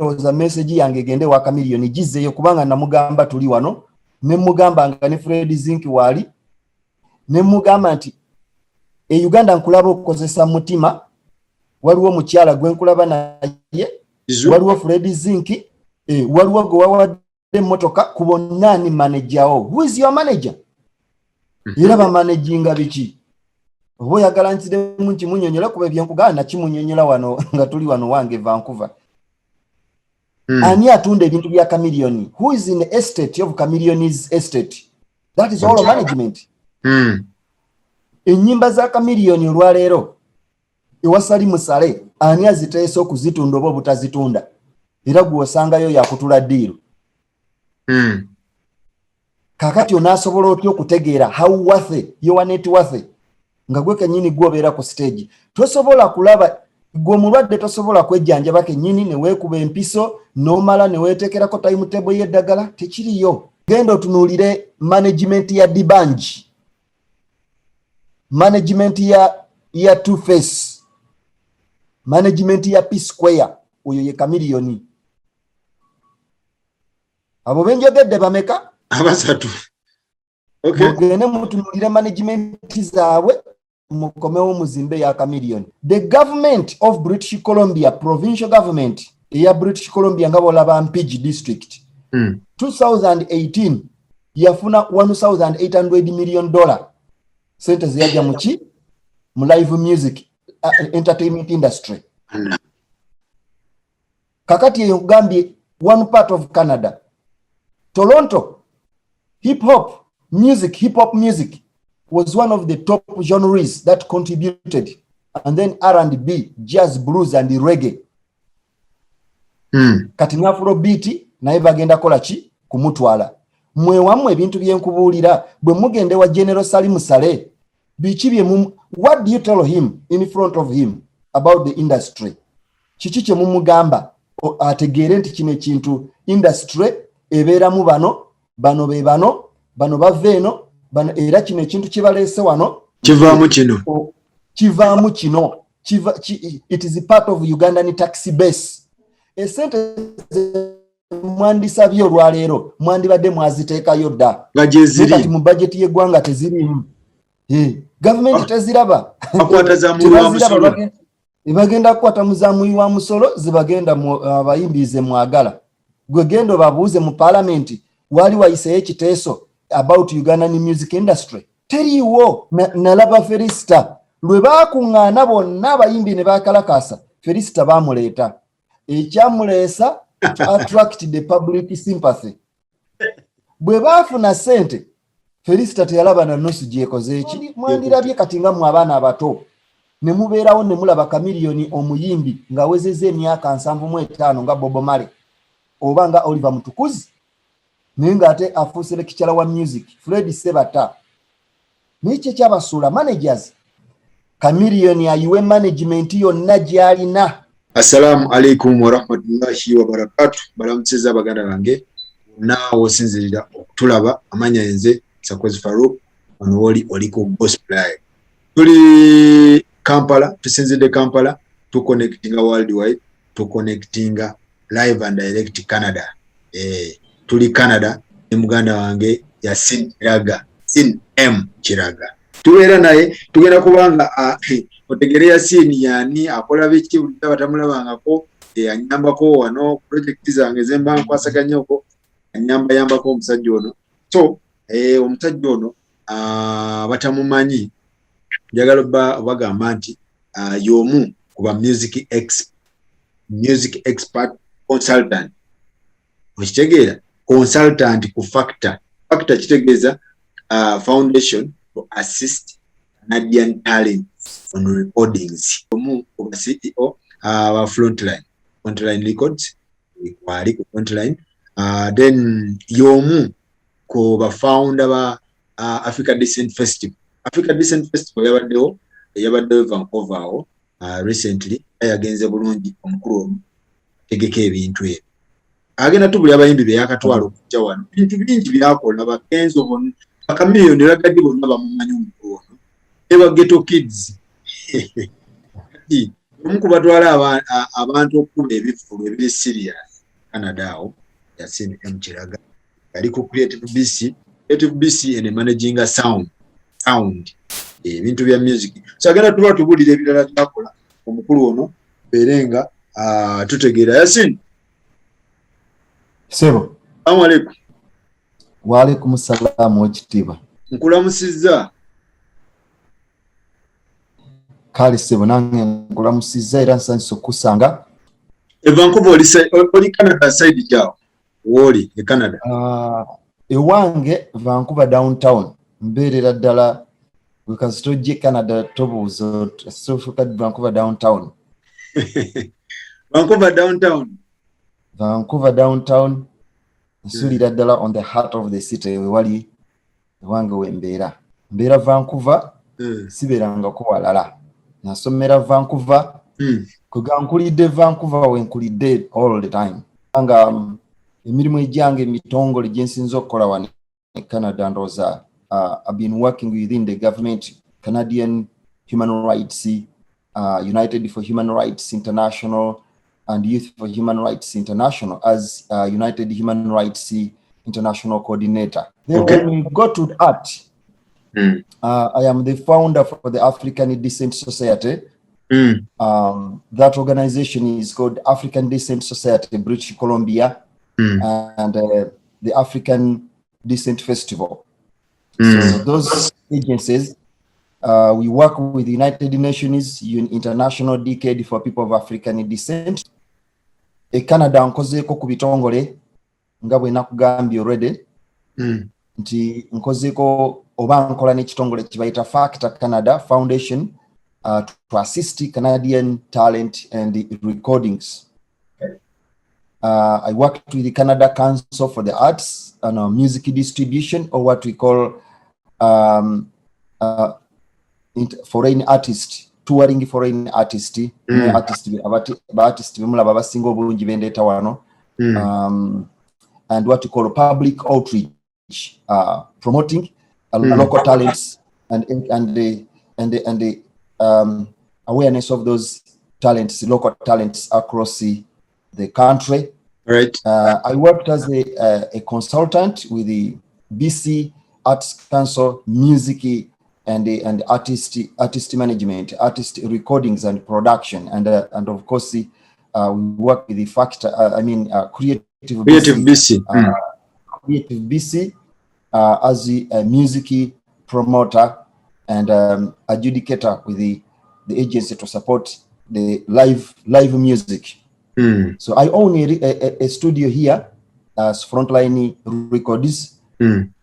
oza message yange gende wa Chameleone gizeyo kubanga namugamba tuli wano ne mugamba nga ne Fred Zinki wali ne mugamba nti Uganda nkulaba okozesa mutima waliwo mukyala gwe nkulaba naye waliwo Fred Zinki waliwo go wawadde motoka kubonnani manager o. Who is your manager? Yiraba managing biki obo yagala ntide munti munyonyola kuba byenkugana na kimunyonyola wano nga tuli wano wange Vancouver. Ani atunde ebintu bya Chameleone? Who is in the estate of Chameleone's estate? That is all management. Enyimba za Chameleone olwaleero ewasali musale ani aziteesa okuzitunda oba butazitunda era gwosangayo yakutula ddiiro. Kakati onasobola otyo okutegeera how worth your net worth nga gwe kenyini gwobeera ku stage tosobola kulaba gwe mulwadde tosobola kwejjanjaba kenyini ne weekuba empiso nomala ne weetekerako timetable y'eddagala tekiriyo. Genda otunuulire management ya Dibanji, management ya Two Face, management ya P Square, oyo ye Chameleone. Abo benjogedde bameka? Abasatu. Okay. Mugende mutunulire management zaabwe mukomewo muzimbe ya Chameleone. The government of British Columbia, provincial government ya British Columbia nga bolaba Mpigi district 2018 yafuna $1,800 million sente ziyajja muki mu live music entertainment industry. Kakati eyo ngambye one part of Canada, Toronto, hip hop music was one of the top genres that contributed, and then R&B, jazz, blues and reggae. Kati na Afrobeat naye bagenda kola ki kumutwala. Mwewamu ebintu byenkubuulira bwe mugende wa General Salim Saleh biki bye what do you tell him in front of him about the industry? Kiki kye mumugamba ategeere nti kino ekintu industry ebeeramu bano be bano bave eno bano era kino ekintu kibaleese wano kivaamu kino it is a part of Ugandan tax base. Esente mwandisabye olwaleero mwandibadde mwaziteekayo dda kati mu budget y'eggwanga tezirimu. Government teziraba akwata za muyi wa musolo ibagenda kukwata muzamuyi wa musolo zibagenda abayimbize mwagala gwe gendo babuuze mu parliament wali wayiseyo ekiteeso about Ugandan music industry teriiwo. Nalaba Felista lwe baakuŋŋaana bonna abayimbi ne bakalakasa Felista baamuleeta ekyamuleesa to attract the public sympathy. Bwe baafuna sente Felista teyalaba na nusu gyekoze eki mwandirabye kati nga mu abaana abato ne mubeerawo ne mulaba Chameleone omuyimbi ng'awezezza emyaka 75 nga Bob Marley oba nga Oliver Mutukuzi naye ng'ate afuuse lekikyala wa music Fred Sebata n'ekyo kyabasuula managers. Chameleone ayiwe management yonna gy'alina. Assalamu alaikum wa rahmatullahi wa barakatuh. Balamukiza abaganda bange naawe osinzirira okutulaba. Amanya yenze Sakozi Farouk ono oliko gospel live. Tuli Kampala, tusinzidde Kampala, connecting worldwide, connecting live and direct Canada. Tuli Canada ne muganda wange ya Sin M Kiraga. Tubeera naye tugenda kubanga otegereya Sin yani akola biki batamulabangako anyambako wano project zange zemba nkwasaganyoko yambako omusajja ono. So omusajja ono batamumanyi njagala bagamba nti y'omu kuba music expert consultant. Okitegeera consultant ku factor kitegeeza foundation to assist Canadian talents on recordings. Y'omu kuba CEO wa Frontline Records wali ku Frontline. Then y'omu kuba founder ba Africa Decent Festival. Africa Decent Festival yabaddewo Vancouver recently yagenze bulungi omukulu tegeka ebintu ebyo. Agenda tubuli abayimbi be yakatwala okujja wano. Bintu bingi byakola bakenzo bonna Chameleone lagadde bonna bamumanyi omukulu ono. Eba Ghetto Kids. omu batwala abantu okuba ebivulu ebiri serious Canada awo Yasin M Kiraga yali ku Creative BC and managing a sound ebintu bya music so agenda tuba tubulira ebirala twakola omukulu ono berenga tutegeera Yasin sebo assalamu alaikum wa alaikum salaam wekitiibwa nkulamusizza kale sebo nange nkulamusizza era nsanyusa okusanga Vancouver oli Canada side jao woli e Canada ewange Vancouver downtown mbeerera ddala because tojje Canada tobuuza sofuka Vancouver downtown Vancouver downtown nsulira ddala on the heart of the city wali ewange wembeera Vancouver sibeerangako walala nasomera Vancouver kuga nkulidde Vancouver wenkulidde all the time nga emirimu ejjange emitongole gye nsinza okukola wano Canada ndoza I've been working within the government, Canadian Human Rights, United for Human Rights International, and Youth for Human Rights International as United Human Rights International Coordinator. Then okay. When we go to art, I am the founder for the African Descent Society. That organization is called African Descent Society, British Columbia, and the African Descent Festival. So those agencies, we work with the United Nations International Decade for People of African Descent. Canada nkozeeko ku bitongole nga bwe nakugambye already nti nkozeeko oba nkola n'ekitongole kibayita Factor Canada Foundation to assist Canadian talent and the recordings. I worked with the Canada Council for the Arts and music distribution, or what we call foreign artist, touring foreign artist, artist bemulaba basinga obulungi bendeeta wano, and what we call public outreach, promoting local talents and the awareness of those talents, local talents across the country. Right. I worked as a consultant with the BC Arts Council, music and artist management, artist recordings and production, and of course we work with the Factor. Creative BC. Creative BC as a music promoter and adjudicator with the agency to support the live music. So I own a studio here as Frontline Records,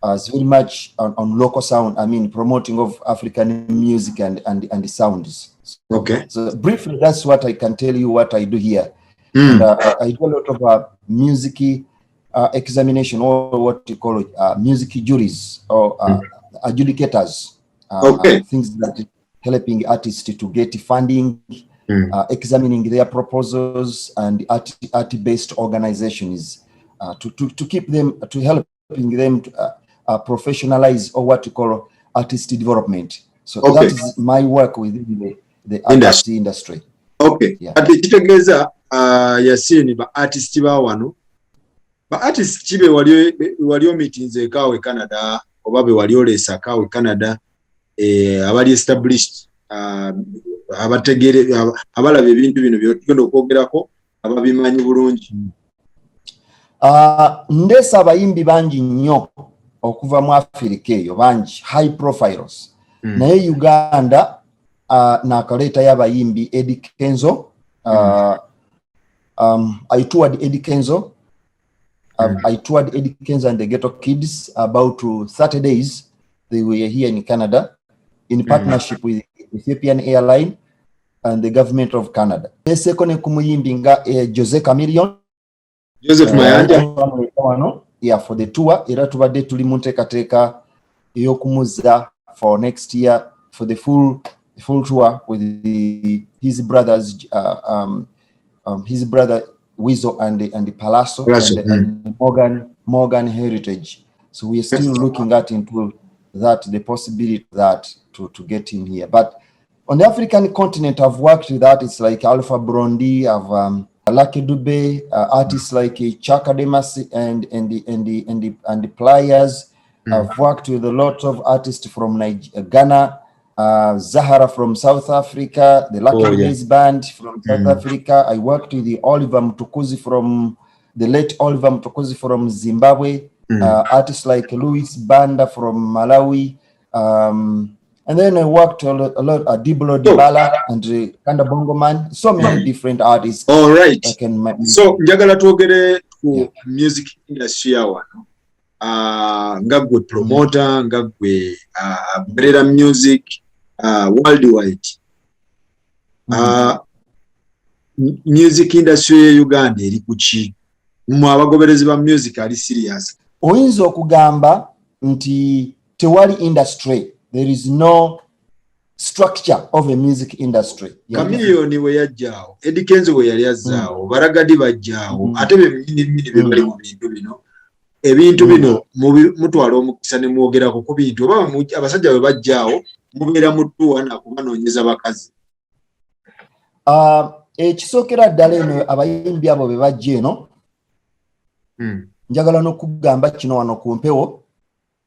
as very much on local sound. Promoting of African music and the sounds. Okay. So briefly, that's what I can tell you what I do here. And, I do a lot of music examination, or what you call it, music juries or adjudicators. Things that helping artists to get funding. Examining their proposals and art-based organizations to keep them, to helping them to professionalize, or what you call artist development. So that is my work within the artist industry. Okay. Yeah. Ati kitegeeza Yasin ba artist ba wano. Ba artist kibe wali omitinze kawe Canada oba be wali olesa kawe Canada abali established abategere abalaba ebintu bino byotugenda okwogerako ababimanyi bulungi. Ndesa abayimbi bangi nnyo okuva mu Africa eyo, bangi high profiles. Naye Uganda nakaleeta y'abayimbi Eddie Kenzo. I toured Eddie Kenzo. I toured Eddie Kenzo and the Ghetto Kids about 30 days. They were here in Canada in partnership with Ethiopian Airline and the government of Canada. Second kumuyimbi nga Joseph Chameleone. Joseph Mayanja. Yeah, for the tour. Era tubadde tuli mu nteekateeka ey'okumuza for next year for the full tour with his brothers, his brother Wizo and the Palazzo and Morgan Heritage. So we are still looking at into that, the possibility that to get him here. But On the African continent, I've worked with artists like Alpha Blondy, I've Lucky Dube, artists like Chaka Demas and the Pliers. I've worked with a lot of artists from Ghana, Zahara from South Africa, the Lucky Dubes band from South Africa. I worked with the Oliver Mtukuzi from the late Oliver Mtukuzi from Zimbabwe, artists like Louis Banda from Malawi. And then I worked a lot at Diblo Dibala and Kanda Bongo Man. So many different artists. All right. So njagala tuogere ku music industry yawa. Ngagwe promoter, ngagwe brera music worldwide. Music industry ya Uganda eri kuchi. Abagoberezi ba music ali serious. Oyinza okugamba nti tewali industry. There is no structure of a music industry. Chameleone we yajjao, Eddie Kenzo we yali yazao, Baragadi bajjao, ate bemini bali mu bintu bino. Ebintu bino mutwala omukisa ne mwogerako ku bintu oba abasajja we bajjao mubeera mutuwa na kubanoonyeza bakazi. Ekisookera ddala eno abayimbi abo be bajja eno. Njagala n'okugamba kino wano ku mpewo.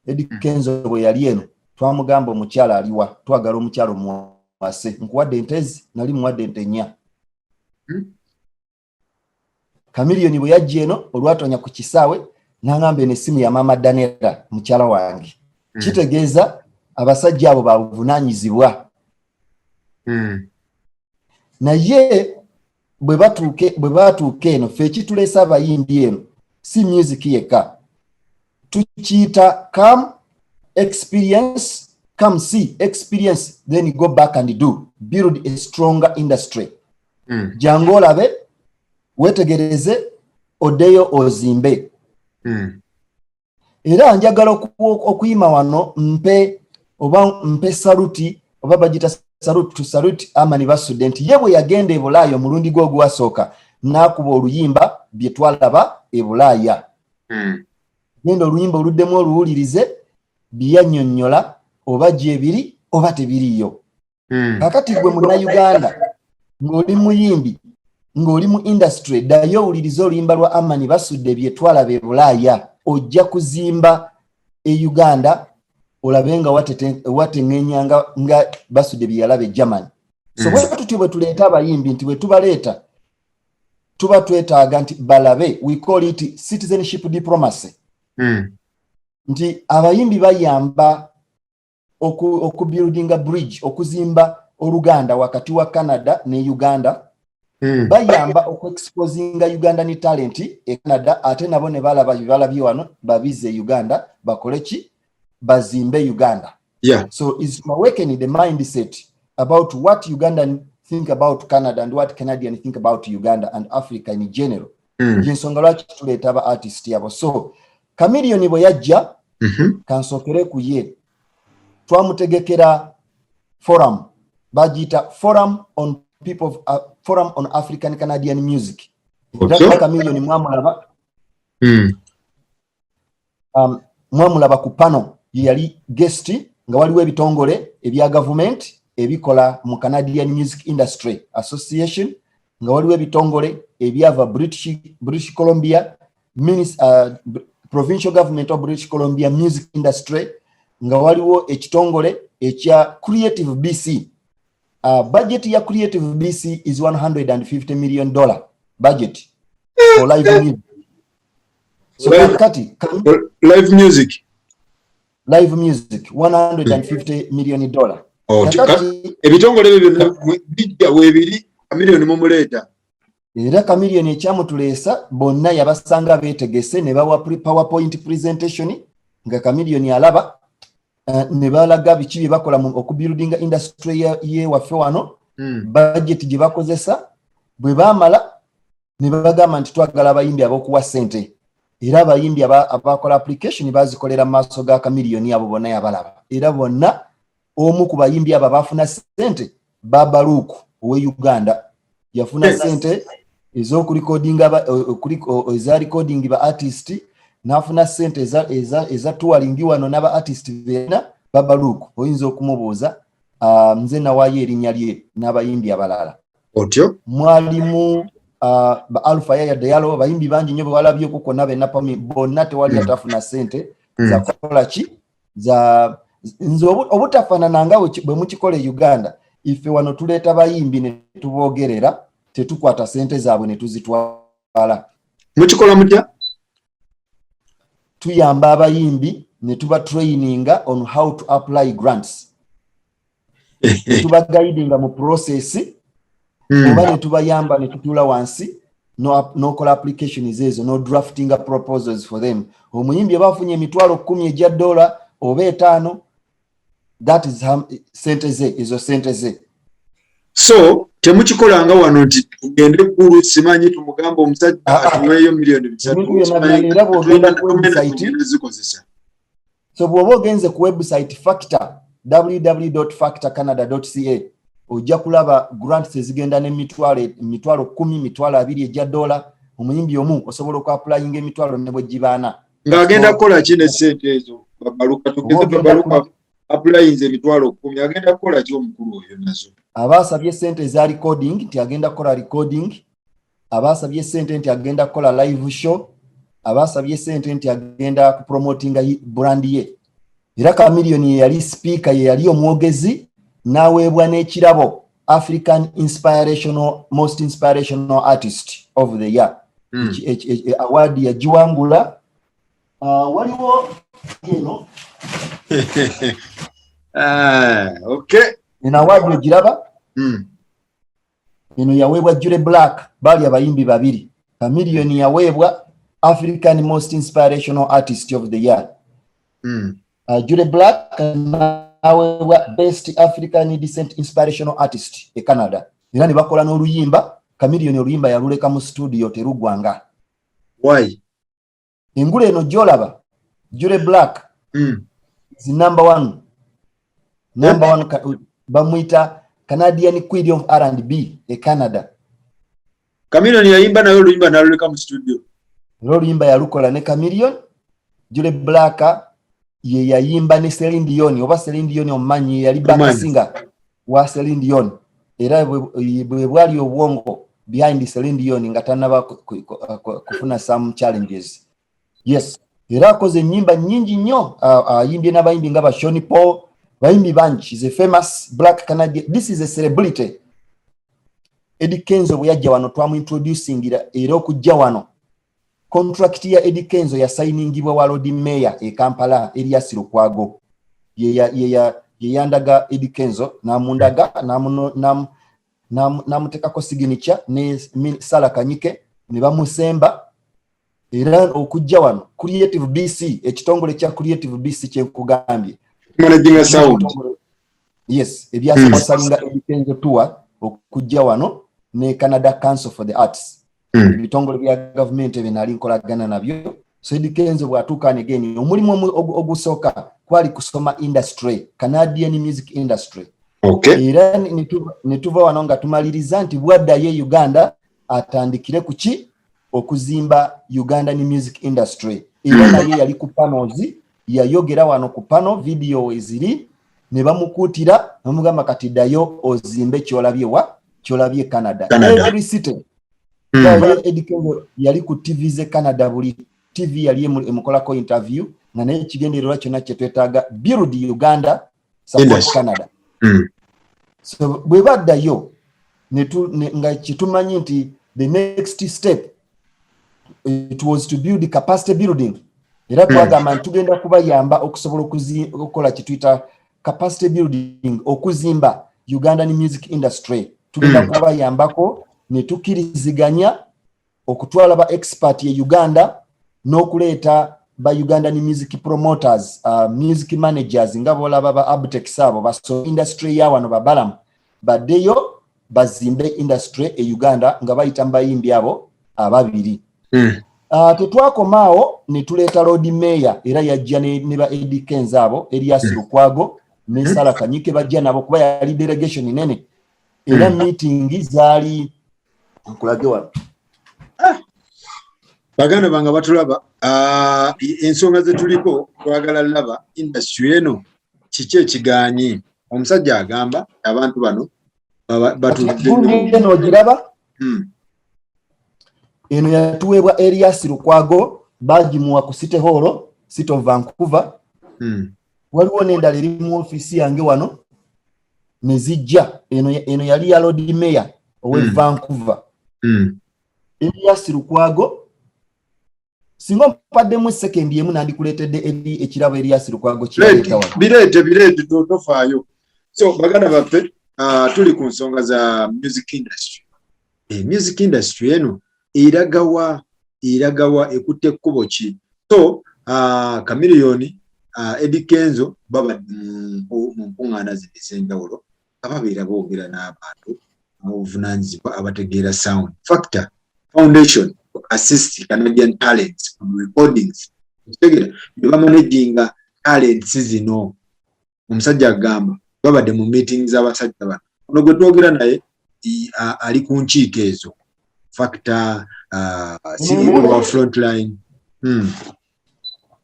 Eddie Kenzo bwe yali eno. Twamugamba omukyala aliwa, twagala omukyala omuwase. Nkuwadde entezi, nali muwadde ente nnya. Chameleone bwe yajja eno olwatonya ku kisaawe n'angamba n'essimu ya Mama Danera mukyala wange. Kitegeeza abasajja abo babuvunaanyizibwa. Naye bwe batuuka eno ffe ekituleesa abayimbi eno si music yekka. Tukiyita experience, come see, experience, then you go back and build a stronger industry. Jango olabe, wetegereze, odeyo ozimbe. Era njagala okuyima wano mpe saluti, oba bagita saluti Amani ba student. Yebwe yagenda e Bulaaya omulundi gwe ogwasooka n'akuba oluyimba bye twalaba e Bulaaya. Genda oluyimba oluddemu oluwulirize byannyonnyola oba gyebiri oba tebiriyo. Kakati gwe Munnayuganda ng'oli muyimbi ng'oli mu industry ddayo owulirize oluyimba lwa Amani Basudde bye twalaba e Bulaaya, ojja kuzimba e Uganda olabe nga wateŋŋenya nga Basudde bye yalaba e Germany. So bwe tutyo bwe tuleeta abayimbi nti bwe tubaleeta tuba twetaaga nti balabe, we call it citizenship diplomacy. Nti abayimbi bayamba okubuildinga bridge, okuzimba oluganda wakati wa Canada ne Uganda. Bayamba okuexposinga Ugandan talent e Canada, ate nabo ne balaba bibalabye wano babize Uganda bakole ki bazimbe Uganda. So it's awakening the mindset about what Ugandan think about Canada and what Canadian think about Uganda and Africa in general. Jinsonga lwaki tuleeta aba artist yabo. So Chameleone bwe yajja kansokere ku ye twamutegekera forum, bagita forum on people of forum on African Canadian music. Chameleone mwamulaba ku panel yali guest nga waliwo ebitongole ebya government ebikola mu Canadian Music Industry Association, nga waliwo ebitongole ebyava British Columbia Provincial Government of British Columbia Music Industry, nga waliwo ekitongole ekya Creative BC. Budget ya Creative BC is $150 million budget for live music. So kati live music $150 million. Ebitongole ebyo bijja webiri Chameleone mumuleeta. Era Chameleone ekyamutuleesa bonna yabasanga beetegese ne bawa PowerPoint presentation nga Chameleone alaba ne balaga biki bye bakola mu okubuildinga industry ye waffe wano, budget gye bakozesa. Bwe baamala ne bagamba nti twagala abayimbi ab'okuwa ssente, era abayimbi abakola application bazikolera mu maaso ga Chameleone abo bonna yabalaba. Era bonna omu ku bayimbi abo baafuna ssente Baba Luke owe Uganda yafuna ssente eza recording ba artist, nafuna ssente eza touring wano n'aba artist bena. Baba Luke oyinza okumubuuza nze nawaayo erinnya lye n'abayimbi abalala otyo mwalimu ba Alpha Yaya Diallo bayimbi bangi nnyo bewalabye okukona be Napami bonna tewali atafuna ssente za kukola ki za nze obutafaanana nga bwe mukikola e Uganda ife wano tuleeta bayimbi ne tuboogerera tetukwata ssente zaabwe ne tuzitwala. Mukikola mutya? Tuyamba abayimbi ne tuba traininga on how to apply grants. Tuba guidinga mu process oba ne tubayamba ne tutula wansi no call applications ezo no drafting proposals for them. Omuyimbi abafunye emitwalo 10 ejja $, oba 5, that is sente ze ezo sente ze. So temukikolanga wano nti tugende ggulu simanyi tumugamba omusajja atuweeyo miliyoni 3 so bw'oba ogenze ku website Factor www.factorcanada.ca ojja kulaba grants ezigenda n'emitwalo 10 mitwalo 2 ejja $, omuyimbi omu osobola okuapplyinga emitwalo ne bwe gibaana ng'agenda kukola ki ne ssente ezo babaluka tugeze babaluka applyinze emitwalo 10 agenda kukola ki omukulu oyo nazo abasabye ssente eza recording nti agenda kukola recording abasabye ssente nti agenda kukola live show abasabye ssente nti agenda kupromotinga brand ye era Chameleon ye yali speaker ye yali omwogezi n'aweebwa n'ekirabo African most inspirational artist of the year award yagiwangula waliwo eno okay eno award ogiraba eno yaweebwa Jure Black bali abayimbi babiri Chameleon yaweebwa African most inspirational artist of the year Jure Black naweebwa best African decent inspirational artist e Canada era ne bakola n'oluyimba Chameleon oluyimba yaluleka mu studio terugwanga why engule eno gyolaba Jure Black is number one bamwita Canadian Queen of R&B e Canada. Chameleon yayimba nayo oluyimba naluleka mu studio oluyimba yalukola ne Chameleon Jure Black ye yayimba ne Celine Dion oba Celine Dion omumanyi yali backing wa Celine Dion era bwe bwali obwongo behind Celine Dion nga tanaba kufuna some challenges. Yes, era akoze ennyimba nnyingi nnyo ayimbye n'abayimbi nga ba Sean Paul bayimbi bangi. Is a famous black Canadian. This is a celebrity. Eddie Kenzo bwe yajja wano twamuintroducingira era okujja wano contract ya Eddie Kenzo ya signingibwa wa Lord Mayor e Kampala Elias Lukwago ye yandaga Eddie Kenzo namundaga namutekako signature ne Sala Kanyike ne bamusemba era okujja wano Creative BC ekitongole kya Creative BC kye kugambye managing sound yes ebyasalinga Eddie Kenzo tour okujja wano ne Canada Council for the Arts ebitongole bya government ebinali nkolagana nabyo so Eddie Kenzo bwatuuka again omulimu ogusooka kwali kusoma industry Canadian music industry okay era netuva wano nga tumaliriza nti bwaddayo Uganda atandikire kuki okuzimba Ugandan music industry era naye yali ku panels yayogera wano ku panel video eziri ne bamukutira bamugamba kati dayo ozimbe kyolabye Canada. Every city Eddie Kenzo yali ku TV ze Canada buli TV yali emukolako interview nga naye kigendererwa kyonna kye twetaaga build Uganda support Canada. So bwe baddayo nga kitumanyi nti the next step it was to build capacity building era twagamba tugenda kubayamba okusobola okukola kituyita capacity building okuzimba Ugandan music industry tugenda kubayambako ne tukiriziganya okutwala ba expert ye Uganda n'okuleeta ba Ugandan music promoters music managers nga bolaba ba Abtex abo baso industry ya wano babalam baddeyo bazimbe industry e Uganda nga bayita mbayimbi abo ababiri tetwakomaawo ne tuleeta Lord Mayor era yajja ne ba Eddie Kenzo abo Elias Lukwago ne Sala Kanyike bajja nabo kuba yali delegation nene era meeting zaali nkulage wano baganda banga batulaba ensonga ze tuliko twagala laba industry eno kiki ekigaanyi omusajja agamba abantu bano batudde n'ogiraba eno yatuweebwa Erias Lukwago bagimuwa ku City Hall City of Vancouver waliwo n'endala eri mu ofiisi yange wano ne zijja eno yali ya Lord Mayor owe Vancouver Erias Lukwago singa mpaddemu sekendi emu nandikuleetedde ekirabo Erias Lukwago bireete tofaayo. So baganda baffe tuli ku nsonga za music industry. Music industry eno eragawa ekutte ekkubo ki? So Chameleone Eddie Kenzo baba mu mpuŋŋaana zino ez'enjawulo ababeera boogera n'abantu obuvunaanyizibwa abategeera sound factor foundation assist Canadian talents on recordings kitegeera ne bamanaginga talents zino. Omusajja agamba babadde mu meetings z'abasajja bano ono gwe twogera naye ali ku nkiiko ezo factor CEO wa frontline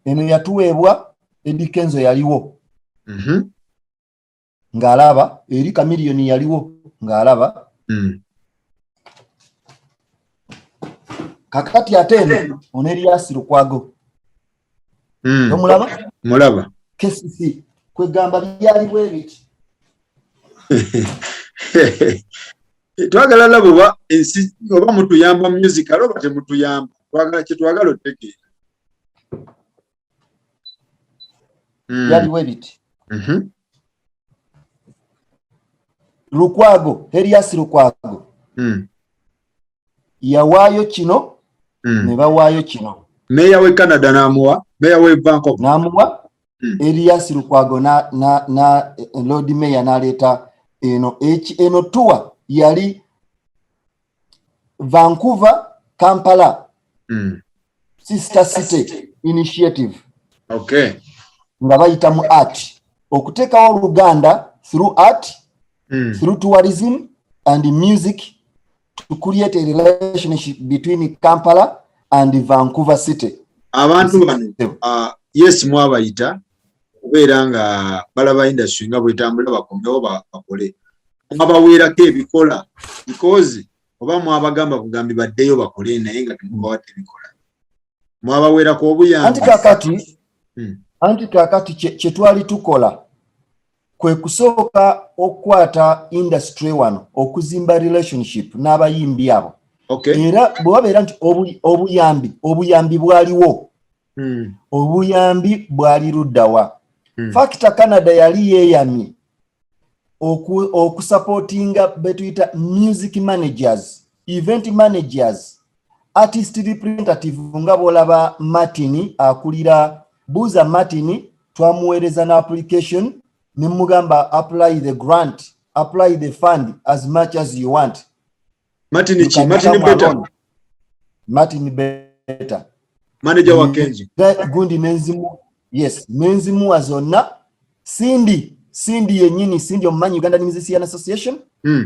eno yatuweebwa Eddie Kenzo yaliwo ng'alaba eri Chameleone yaliwo ng'alaba kakati ate eno ono Erias Lukwago mulaba KCC kwegamba byaliwo ebiti twagala labo ensi oba mutuyamba music aloba temutuyamba twagala kyetwagala otegeera byaliwo ebiti Lukwago Erias Lukwago yawaayo kino ne bawaayo kino meya we Canada n'amuwa meya we Vancouver n'amuwa Erias Lukwago na Lord Mayor n'aleeta eno tour yali Vancouver Kampala Sister City Initiative nga bayita mu art okuteekawo Luganda through art through tourism and music to create a relationship between Kampala and Vancouver City. Abantu bano yes mwabayita kubeera nga balaba industry nga bwetambula bakomyewo bakole mwabaweerako ebikola because oba mwabagamba kugambi baddeyo bakole naye nga temubawadde ebikola mwabaweerako obuyambi anti kakati kyetwali tukola kwe kusooka okukwata industry wano okuzimba relationship n'abayimbi abo era bwe wabeera nti obuyambi bwaliwo obuyambi bwali luddawa Factor Canada yali yeeyamye okusupportinga betuyita music managers event managers artist representative nga bw'olaba Martin akulira Buza Martin twamuweereza na application ne mugamba apply the grant apply the fund as much as you want. Martin Beta manager wa Kenzo gundi nenzimu yes nenzimu azonna Cindy yenyini Cindy omumanyi Uganda Musician Association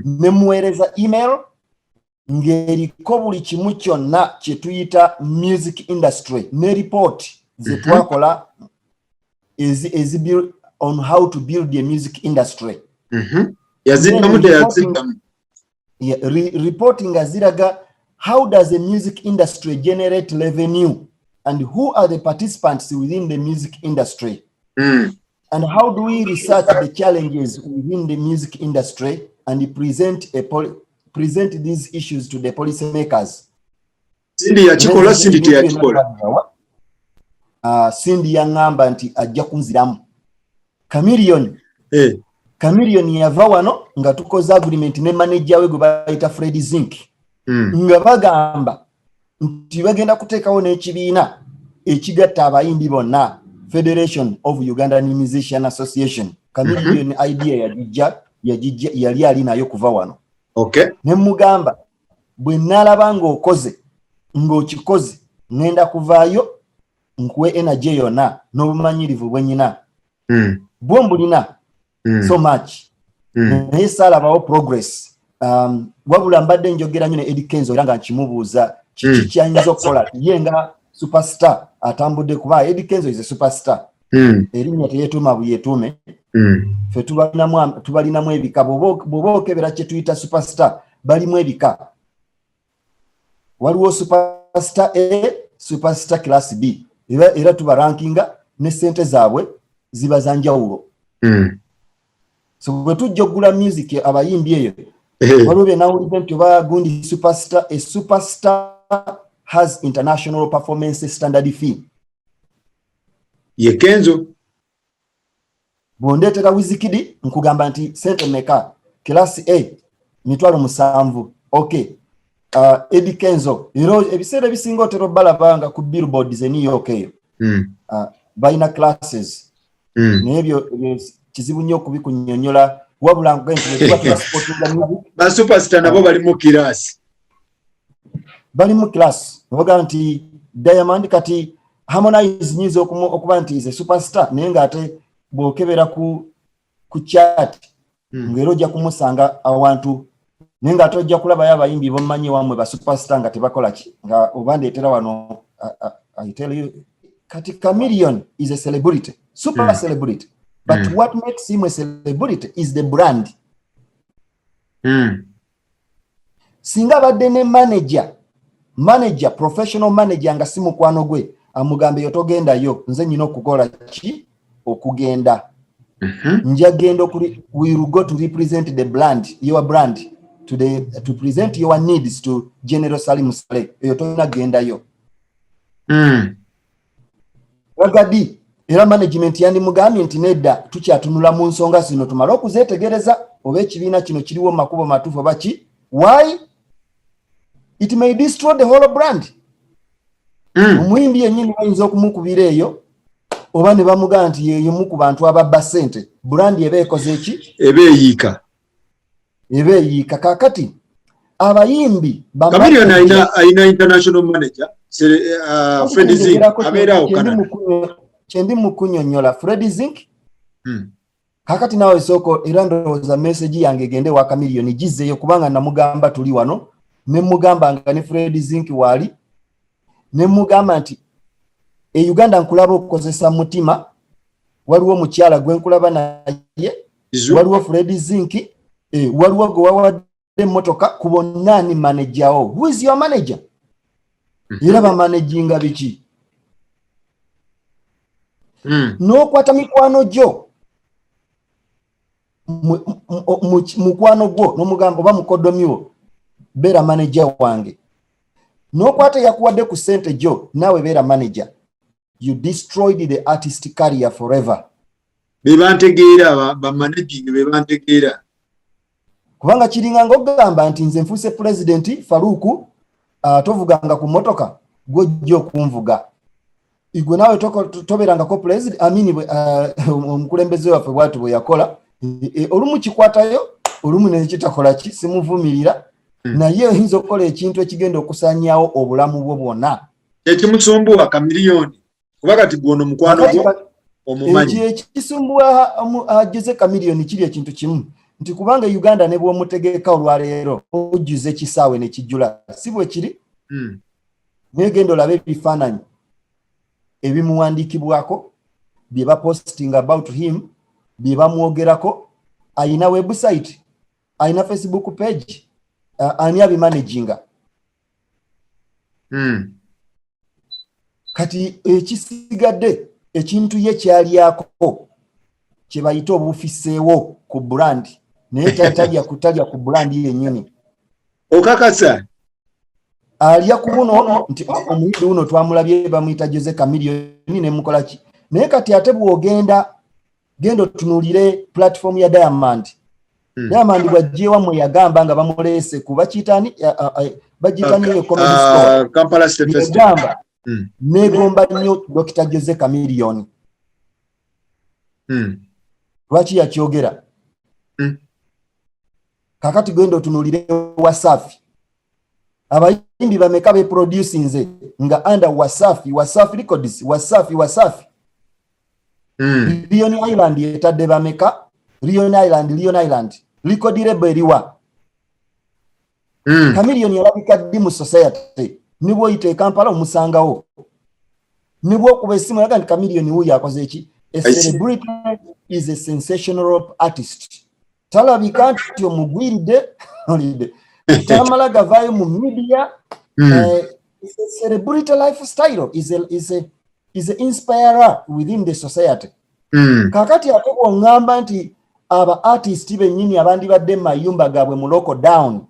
memuweereza email ng'eriko buli kimu kyonna kyetuyita music industry ne report zetwakola on how to build a music industry. Reporting aziraga how does the music industry generate revenue and who are the participants within the music industry and how do we research the challenges within the music industry and present these issues to the policymakers. Cindy yakikola Cindy teyakikola Cindy yangamba nti ajja kunziramu Chameleone yava wano nga tukoze agreement ne manager we gwe bayita Fred Zink nga bagamba nti bagenda kuteekawo n'ekibiina ekigatta abayimbi bonna Federation of Ugandan Musician Association. Chameleone idea yali ali nayo kuva wano ne mugamba bwe nalaba ng'okikoze ngenda kuvaayo nkuwe energy yonna n'obumanyirivu bwenyina bwombulina so much naye saalabawo progress wabula mbadde njogera nnyo ne Eddie Kenzo era nga nkimubuuza kiki kyayinza okukola ye nga superstar atambudde kuba Eddie Kenzo is a superstar erinnya teyetuuma buyetuume Fe tubalinamu ebika bw'obookebera kye tuyita superstar balimu ebika. Waliwo superstar A, superstar class B. Era tubarankinga ne ssente zaabwe ziba za njawulo. So bwe tujja okugula music abayimbi eyo waliwo bye nawulidde nti oba gundi superstar. A superstar has international performance standard fee. Ye Kenzo. Bw'ondeetera Wizkid nkugamba nti ssente meka? Class A mitwalo 7. Okay. Eddie Kenzo ebiseera ebisinga otera balabanga ku billboards e New York eyo. Balina classes. N'ebyo kizibu nnyo okubikunyonyola wabula ba superstar nabo bali mu class. Bali mu class. Obaga nti Diamond kati Harmonize nyizo okuba nti is a superstar naye ng'ate bw'okebera ku chat ng'era ojja kumusanga awantu naye ng'ate ojja kulabayo abayimbi bomumanyi wamwe ba superstar nga tebakola ki nga oba ndeetera wano I tell you kati Chameleone is a celebrity, super celebrity, but what makes him a celebrity is the brand. Singa badde ne manager professional manager nga si mukwano gwe amugambe yotogendayo nze nyina okukola ki okugenda njagenda we will go to represent the brand, your brand to present your needs to General Salim Saleh yotona gendayo. Ragadi era management yandi mugambye nti nedda tukyatunula mu nsonga zino tumala okuzetegereza oba ekibiina kino kiriwo makubo matuufu baki. Why? It may destroy the whole brand. Omuyimbi yennyini bayinza okumukubira eyo oba ne bamugamba nti yeemu ku bantu ababba ssente brand eba ekoze eki eba eyiika. Kakati abayimbi Chameleone ayina international manager Freddie Zink abeerawo Canada. Kyendi mukunyonyola Freddie Zink. Kakati nawe soko era ndowooza message yange egende wa Chameleone gizeeyo kubanga namugamba tuli wano ne mugamba nga ne Freddie Zink wali ne mugamba nti Uganda nkulaba okukozesa mutima waliwo omukyala gwe nkulaba naye waliwo Freddie Zink waliwo gwe wawadde emmotoka ku bonna ni manager wo. Who is your manager? Era bamanaginga biki? N'okwata mikwano gyo mukwano gwo n'omugamba oba mukodomiwo beera manager wange. N'okwata yakuwadde ku ssente gyo naawe beera manager. You destroyed the artist career forever. Bebantegeera bamanaging bebantegeera kubanga kiringa ng'ogamba nti nze nfuuse president Faruku tovuganga ku motoka gw'ojja okunvuga igwe naawe toberangako president omukulembeze waffe bwatu bwe yakola olumu kikwatayo olumu nekitakola ki simuvumirira naye oyinza okukola ekintu ekigenda okusaanyaawo obulamu bwo bwonna. Ekimusumbuwa Chameleone kuba kati gwono mukwano gwo omumanyi ekisumbuwa ageze Chameleone kiri ekintu kimu nti kubanga Uganda ne bw'omutegeka olwaleero ojjuze ekisaawe ne kijjula si bwe kiri. Naye genda olabe ebifaananyi ebimuwandiikibwako bye baposting about him bye bamwogerako. Ayina website, ayina Facebook page, ani abimanaginga. Kati ekisigadde ekintu ye kyalyako kye bayita obufiseewo ku brand naye tatalya ku brand yennyini. Okakasa alya ku buno nti omuyimbi uno twamulabye bamuyita Jose Chameleone ne mukola ki naye kati ate bw'ogenda genda otunuulire platform ya Diamond. Diamond bw'ajjeewa mwe yagamba nga bamuleese kuba kitani bagitani comedy store Kampala State Festival. Negomba nnyo Dr. Jose Chameleone. Lwaki yakyogera? Kakati genda otunuulire Wasafi. Abayimbi bameka be producinze nga under Wasafi Records, Wasafi. Lion Island yetadde bameka, Lion Island. Record label eriwa. Chameleone yalabika ddi mu society. Nibwo yite Kampala omusangawo. Nibwo kuba essimu yaga nti Chameleone wuyo akoze eki? A celebrity is a sensational artist. Talabika nti omugwiride olide. Tamala gavayo mu media. It's a celebrity lifestyle. Is a inspirer within the society. Kakati ate ngamba nti aba artist bennyini abandi badde mayumba gabwe mu local down.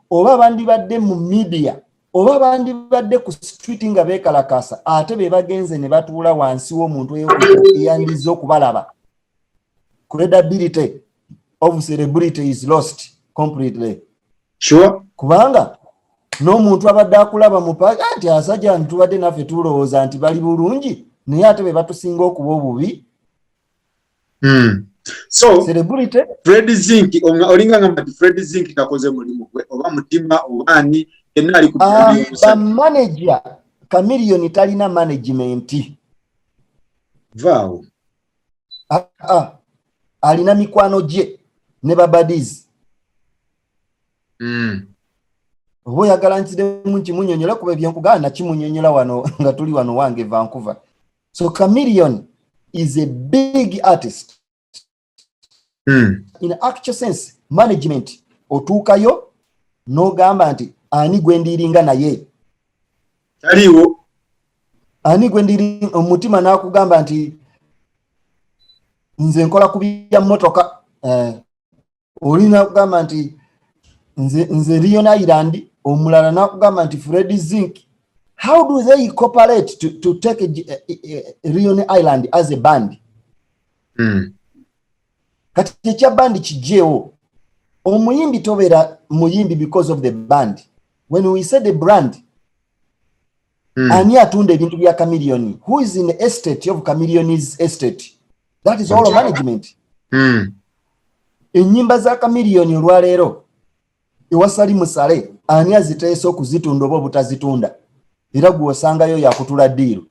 Oba abandi badde mu media. Oba abandi badde ku street nga bekalakasa ate be bagenze ne batuula wansi w'omuntu eyandiza okubalaba. Credibility of celebrity is lost completely. Sure. Kubanga n'omuntu abadde akulaba mu paaka nti asajja ntubadde naffe tulowooza nti bali bulungi naye ate be batusinga okuba obubi. So celebrity Fred Zinc olinga ngamba Fred Zinc takoze mulimu gwe oba mutima obani yenna ali ku ba manager Chameleone talina management. Vaawo. Alina mikwano gye ne babadies. Obo oyagala nzidemu nkimunyonyola kuba ebyenkugana nakimunyonyola wano nga tuli wano wange Vancouver. So Chameleone is a big artist. In actual sense, management otuukayo n'ogamba nti ani gwe ndiringa naye. Taliwo. Ani gwe ndiri omutima n'akugamba nti nze nkola kubya motoka. Olina kugamba nti nze Lion Island, omulala n'akugamba nti Fred Zinc. How do they cooperate to take Lion Island as a band? Kati ekya band kijeewo. Omuyimbi tobeera muyimbi because of the band. When we say the brand, ani atunda ebintu bya Chameleone? Who is in the estate of Chameleone's estate? That is all management. Enyimba za Chameleone olwaleero ewasali musale ani aziteesa okuzitunda oba obutazitunda. Era gwe osangayo yakutula ddiiro.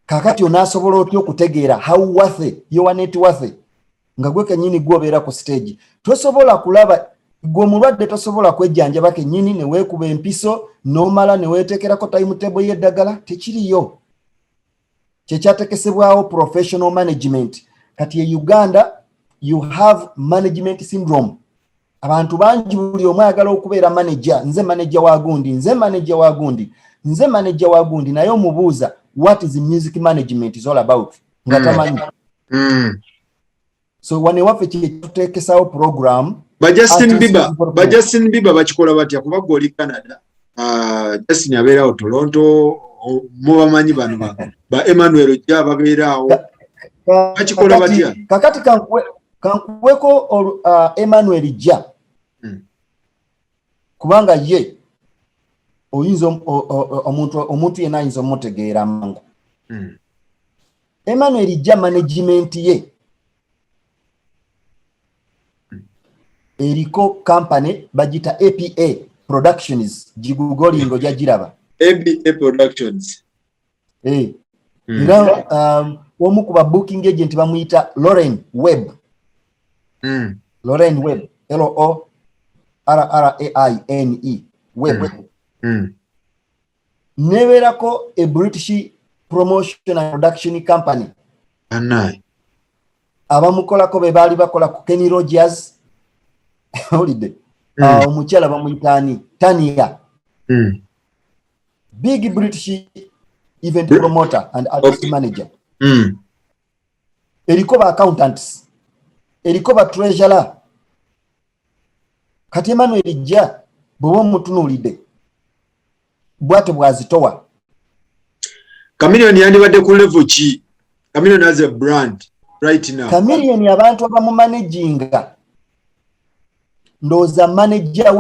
Kakati onaasobola otya okutegeera how worth your net worth nga gwe kennyini gwobeera ku stage. Tosobola kulaba gwe mulwadde tosobola kwejjanjaba kennyini ne weekuba empiso n'omala ne weeteekerako timetable y'eddagala tekiriyo. Kyekyatekesebwawo professional management. Kati e Uganda you have management syndrome. Abantu bangi buli omu ayagala okubeera manager. Nze manager wa gundi, nze manager wa gundi, nze manager wa gundi naye omubuuza what is music management is all about. Nga tamanyi. So wane waffe kyetuteekesawo program. Justin Bieber bakikola batya kuba goli Canada. Justin abeerawo Toronto mubamanyi bano ba Emmanuel Jja babeerawo. Bakikola batya? Kakati kankuweko Emmanuel Jja. Kubanga ye oyinza omuntu yenna ayinza omutegeera amangu. Emmanuel Jja management ye eriko company bagita APA Productions gigugolingo jagiraba. APA Productions. Era omu ku ba booking agent bamuyita Lauren Webb. Lauren Webb, LORRAINE Webb. Neberako a British promotion and production company. Abamukolako be baali bakola ku Kenny Rogers. Holiday. Omukyala bamuyitaani Tania. Big British event promoter and artist manager. Eriko ba accountants. Eriko ba treasurer. Kati Emmanuel Jja bwo mutunulide. Bwate bwazitowa. Chameleone yandibadde ku level ki? Chameleone as a brand right now. Chameleone abantu abamu managinga. Ndoza manager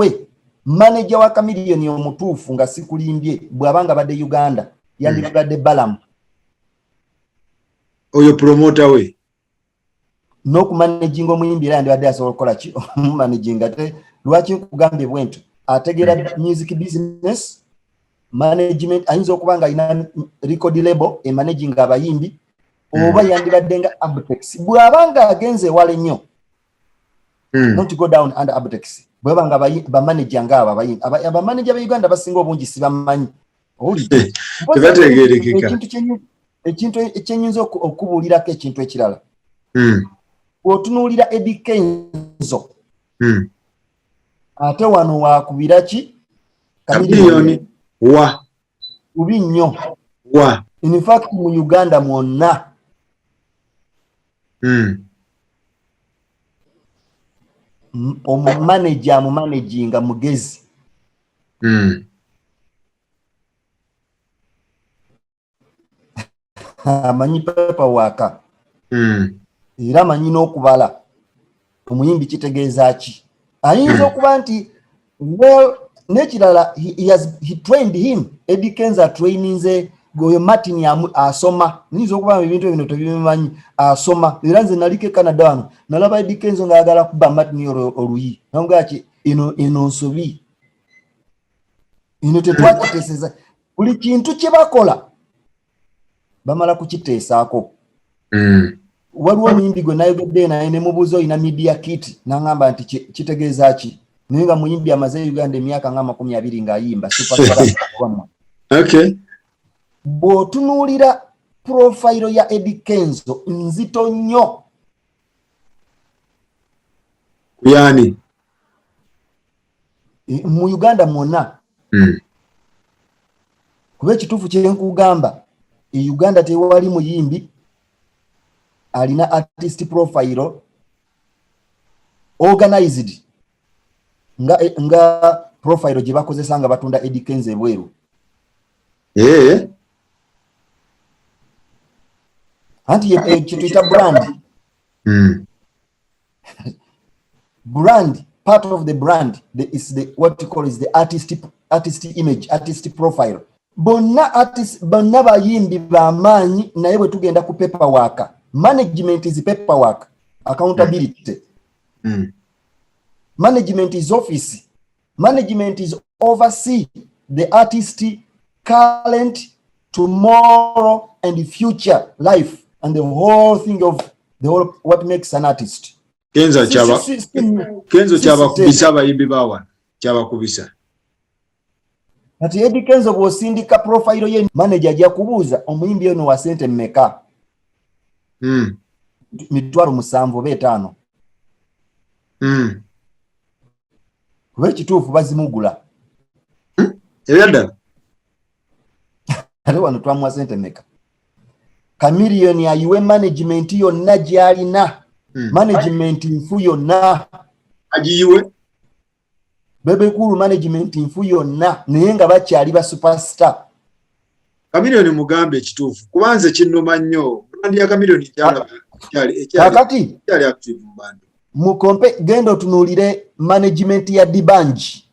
wa Chameleone omutuufu nga sikulimbye bwabanga badde Uganda yandibadde Balamu. Oyo promoter we. N'okumanaging omuyimbi era yandibadde asobola okukola ki omumanaginga te lwaki kugambye bwento ategeera music business management ayinza okuba nga alina record label emanaging abayimbi oba yandibadde nga Abtex bw'abanga agenze ewala ennyo. Not to go down under Abtex. Bwebanga ba manager nga aba manager ba Uganda basinga obungi sibamanyi. Olide. ekintu ekyenyinza okubuulirako ekintu ekirala bw'otunuulira Eddie Kenzo ate wano wakubira ki Chameleone bubi nnyo in fact mu Uganda mwonna omumanager amumanaginga mugezi amanyi paperwork era amanyi n'okubala omuyimbi kitegeeza ki ayinza okuba nti well nekirala he trained him Eddie Kenzo traininze goyo Martin asoma nizo okuba ebintu bino tebimanyi asoma era nze naliko Canada wano nalaba Eddie Kenzo ngayagala kuba Martin oluyi nongaki ino nsobi ino tetwakiteeseza buli kintu kye bakola bamala kukiteesaako waliwo omuyimbi gwe nayogedde naye ne mubuuza oyina media kit n'angamba nti kitegeeza ki naye nga muyimbi amaze Uganda emyaka nga 20 ng'ayimba superstar okay bw'otunuulira profile ya Eddie Kenzo nzito nnyo yani mu Uganda mwonna kuba ekituufu kye nkugamba Uganda tewali muyimbi alina artist profile organized nga profile gye bakozesa nga batunda Eddie Kenzo ebweru anti kituyita brand brand part of the brand is the what you call is the artist image artist profile bonna bayimbi b'amaanyi naye bwe tugenda ku paperwork management is paperwork accountability management is office management is oversee the artist current tomorrow and future life and the whole thing of the whole what makes an artist Kenzo chaba kubisa abayimbi bawa chaba kubisa ati Eddie Kenzo bw'osindika profile ye manager ajja kubuuza omuyimbi ono wa sente mmeka mitwalo 7 oba 5 kuba ekituufu bazimugula era ate wano twamuwa sente mmeka Chameleone ayiwe management yonna gy'alina management nfu yonna agiyiwe bebe kulu management nfu yonna naye nga bakyali ba superstar Chameleone mugambe ekituufu kubanze kinnuma nnyo brand ya Chameleone kakati kyali active mu bantu mukompe gendo otunuulire management ya Dibanji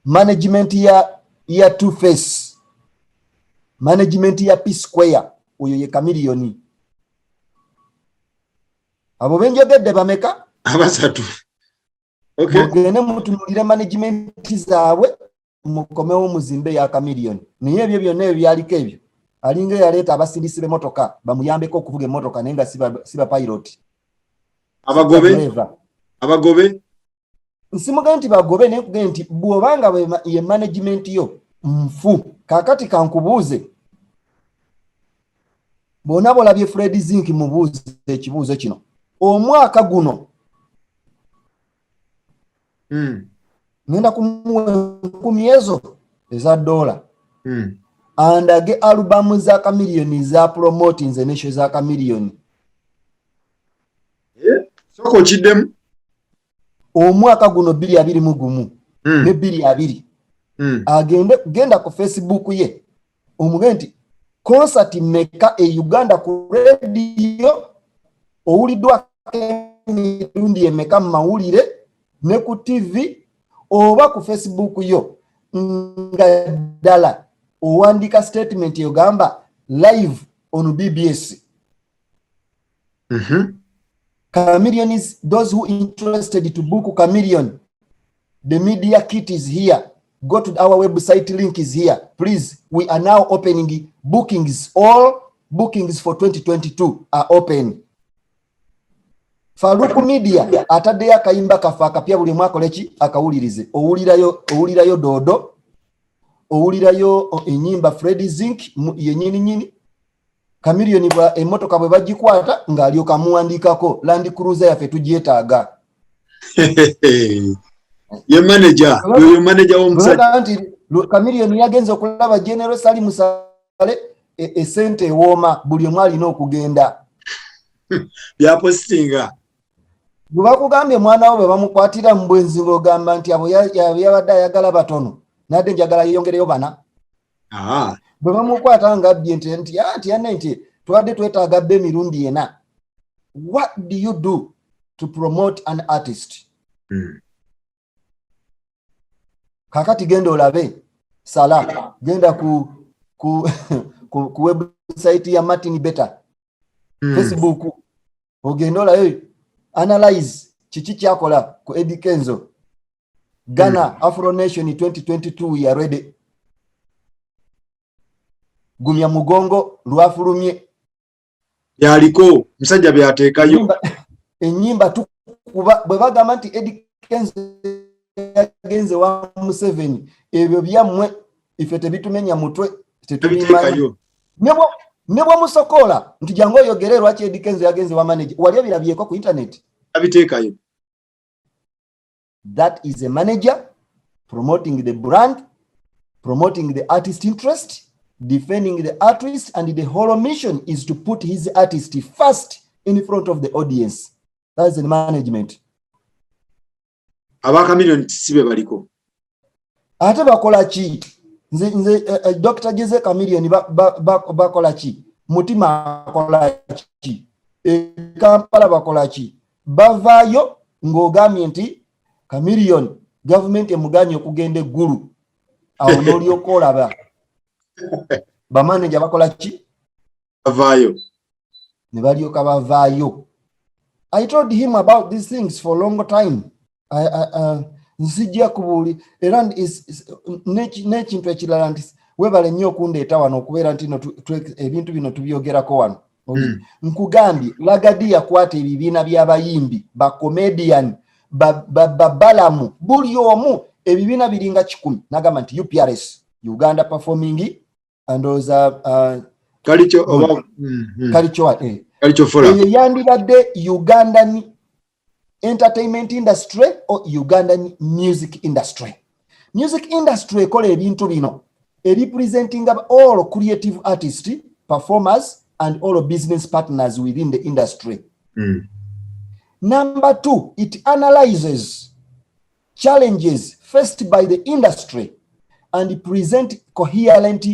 management ya Two Face management ya P Square oyo ye Chameleone abo benjogedde bameka abasatu okay mugende mutunuulire management zaabwe mukomewo muzimbe ya Chameleone naye ebyo byonna ebyaliko ebyo alinga yaleeta abasindisi b'emmotoka bamuyambeko okuvuga emmotoka naye nga siba pilot abagobe nsimuga nti bagobe naye nkugende nti bw'obanga ye management yo nfu kakati kankubuuze bonna bolabye Fred Zink mubuuze ekibuuzo kino omwaka guno ngenda kumuwa 10 ezo eza $. Andage albumu za Chameleone za promoting ze nesho za Chameleone soko kiddemu omwaka guno 2021 ne 2020 genda ku Facebook ye omugenti concert meka e Uganda ku radio owuliddwa emirundi emeka mu mawulire ne ku TV oba ku Facebook yo nga ddala owandika statement yogamba live on BBS. Chameleone is those who interested to book Chameleone. The media kit is here. Go to our website, link is here. Please, we are now opening bookings. All bookings for 2022 are open. Faruku Media atadde akayimba kafa akapya buli mwaka leki akawulirize owulirayo dodo owulirayo enyimba Freddy Zink yenyini nyini Chameleone bwa emotoka bwe bagikwata ng'alyoka muwandikako Land Cruiser yaffe tugyetaaga. Ye manager w'omusajja nti Chameleone yagenze okulaba General Salim Saleh esente ewooma buli omu alina okugenda. byapostinga Bwe bakugambye mwana wo bwe bamukwatira mu bwenzi ng'ogamba nti abo yabadde ayagala batono nadde njagala yeyongereyo bana. Bwe bamukwata ng'abbye nti tubadde twetaaga bbe emirundi ena. What do you do to promote an artist? Kakati genda olabe Sala genda ku website ya Martin Beta Facebook ogenda olabe analyze kiki kyakola ku Eddie Kenzo Ghana Afro Nation 2022 ya ready. Gumya mugongo lwafulumye yaliko musajja byateekayo enyimba tukuba bwe bagamba nti Eddie Kenzo yagenze wa Museveni ebyo byammwe ife tebitumenya mutwe tetubimanyi ne bwa musokola nti jangu oyogere lwaki Eddie Kenzo yagenze wa manager wali ebirabyeko ku internet abiteekayo. That is a manager promoting the brand, promoting the artist interest, defending the artist, and the whole mission is to put his artist first in front of the audience. That's the management. Aba Chameleone sibe baliko. Ate bakola ki? Nze Dr. Jeze Chameleone bakola ki? Mutima bakola ki? Kampala bakola ki? Bavayo ng'ogambye nti Chameleone government emuganye okugenda eggulu. Awo n'olyoka olaba. Bamanager bakola ki? Bavayo. Ne balyoka bavaayo. I told him about these things for a long time. Nzijja kubuli era n'ekintu ekirala nti webale nnyo okundeeta wano okubeera nti ebintu bino tubyogerako wano. Nkugambye Lagadi yakwata ebibiina by'abayimbi ba comedian balamu buli omu ebibiina biringa 10 nagamba nti UPRS Uganda Performing and those Kalicho Forum yandibadde Ugandan entertainment industry or Ugandan music industry. Music industry ekola ebintu bino representing all creative artists, performers and all business partners within the industry. Number 2, it analyzes challenges faced by the industry and present coherent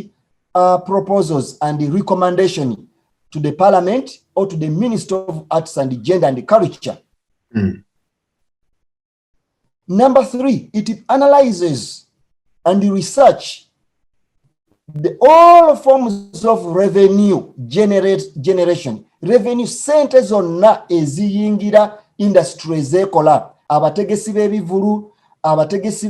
proposals and recommendation to the parliament or to the Minister of Arts and Gender and Culture. Number 3, it analyzes and research all forms of revenue generation. Revenue sente zonna eziyingira industry zekola abategesi b'ebivulu abategesi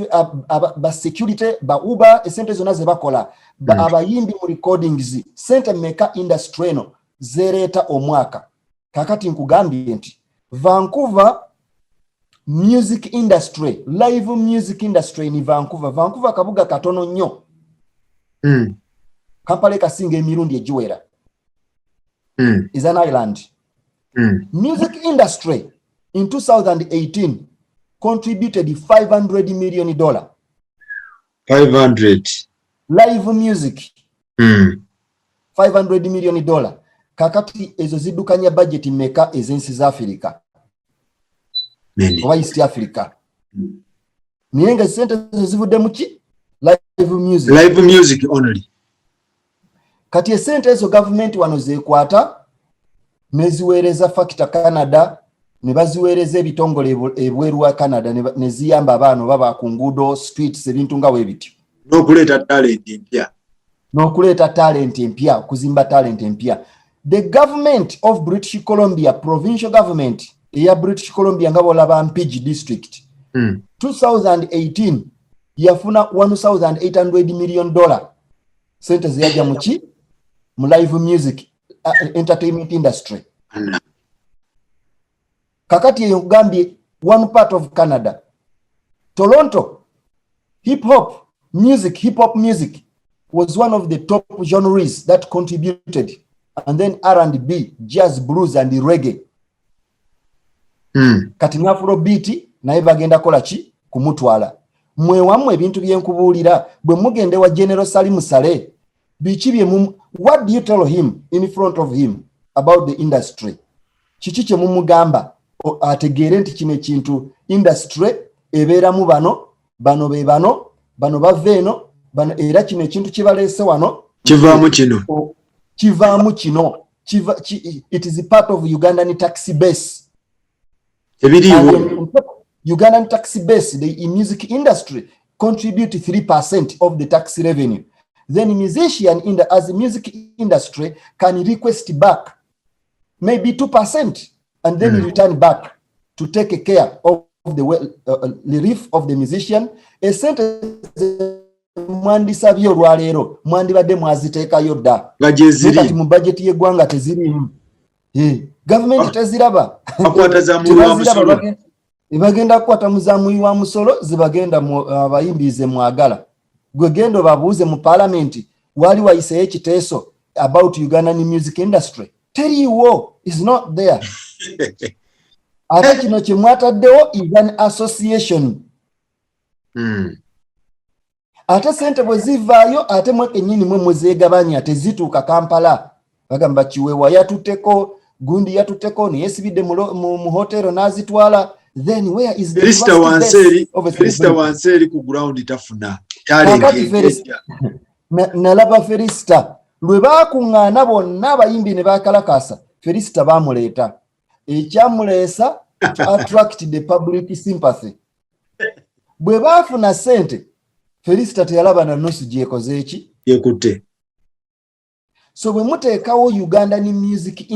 ba security ba Uber esente zonna zebakola abayimbi mu recordings sente meka industry no zereta omwaka. Kakati nkugambye nti Vancouver music industry, live music industry in Vancouver kabuga katono nnyo. Kampala kasinga emirundi egiwera. Is an island. Music industry in 2018 contributed $500 million. 500 live music. $500 million. Kakati ezo zidukanya budget meka ezensi za Africa. Oba East Africa. Niyenga sente zivudde muki? Live music. Live music only. Kati esente ezo government wano zekwata neziweereza Factor Canada ne baziweereza ebitongole ebweru wa Canada ne ziyamba abaana baba ku nguudo streets ebintu nga webityo. N'okuleeta talent empya, kuzimba talent empya. The government of British Columbia, provincial government eya British Columbia nga bolaba Mpigi district 2018 yafuna $1,800 million sente ziyajja muki mu live music entertainment industry. Kakati eyo nkugambye one part of Canada, Toronto hip hop music, hip hop music was one of the top genres that contributed, and then R&B, jazz, blues and reggae. Kati na Afrobeat naye bagenda kola ki kumutwala. Mwe wamwe ebintu byenkubuulira bwe mugende wa General Salim Saleh biki bye what do you tell him in front of him about the industry? Kiki kye mumugamba ategeere nti kino ekintu industry ebeeramu bano be bano bava eno bano era kino ekintu kibaleese wano kivaamu kino it is a part of Ugandan tax base. Ugandan tax base, the music industry contribute 3% of the tax revenue. Then musician as a music industry can request back maybe 2% and then return back to take care of the relief of the musician. A sentence mwandisabye olwaleero mwandibadde mwaziteekayo dda kati mu budget y'eggwanga tezirimu. Government teziraba akwata za muwi wa musolo bagenda kukwata muzamuyi wa musolo zibagenda abayimbize mwagala gwe gendo babuuze mu parliament wali wayiseyo ekiteeso about Ugandan music industry teriiwo is not there. Ate kino kye mwataddewo is an association. Ate sente bwe zivaayo ate mwekennyini mwe muzeegabanya tezituuka Kampala bagamba Kiweewa yatutteko gundi yatutteko neyesibidde mu hotero n'azitwala. Then where is the Felista Wanseri ku ground tafuna nalaba Felista lwe baakuŋŋaana bonna abayimbi ne bakalakasa Felista baamuleeta ekyamuleesa to attract the public sympathy. Bwe baafuna sente Felista teyalaba na nusu gyekoze eki yekutte. So bwe muteekawo Ugandan music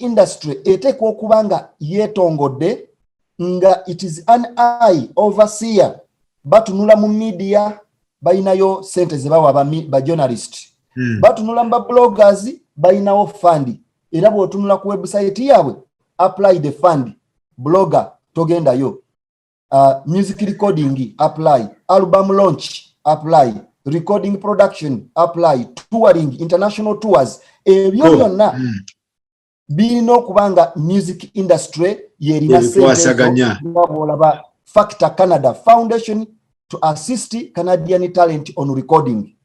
industry eteekwa okuba nga yeetongodde nga it is an eye overseer batunula mu media bayinayo sente ze bawa ba journalist batunula mu bloggers bayinawo fund era bw'otunula ku website yaabwe apply the fund blogger togendayo music recording apply album launch apply recording production apply touring international tours ebyo byonna birina okuba nga music industry yerina sente olaba Factor Canada Foundation to assist Canadian talent on recording.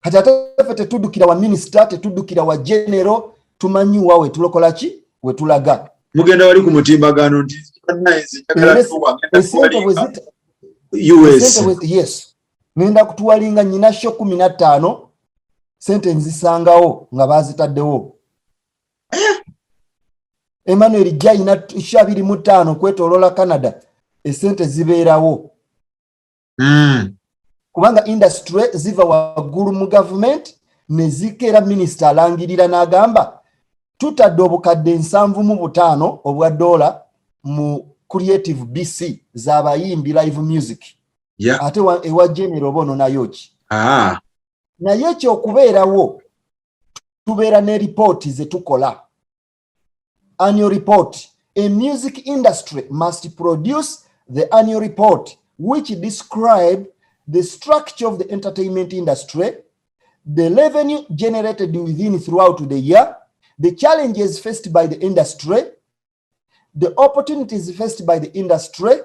Kati ate ffe tetuddukira wa minister tetuddukira wa general tumanyi wawe tulokola ki we tulaga mugenda wali ku mutimbagano nti US. Yes. Ngenda kutuwalinga nyina sho 15 sente nzisangawo nga bazitaddewo. Emmanuel Jaina 25 kwetolola Canada esente zibeerawo. Kubanga industry ziva waggulu mu government ne zikeera minister alangirira n'agamba tutadde obukadde 75 obwa dola mu Creative BC z'abayimbi live music. Ate ewa general bono nayo ki naye ekyokubeerawo tubeera ne report ze tukola. Annual report. A music industry must produce the annual report which describe the structure of the entertainment industry, the revenue generated within throughout the year, the challenges faced by the industry, the opportunities faced by the industry,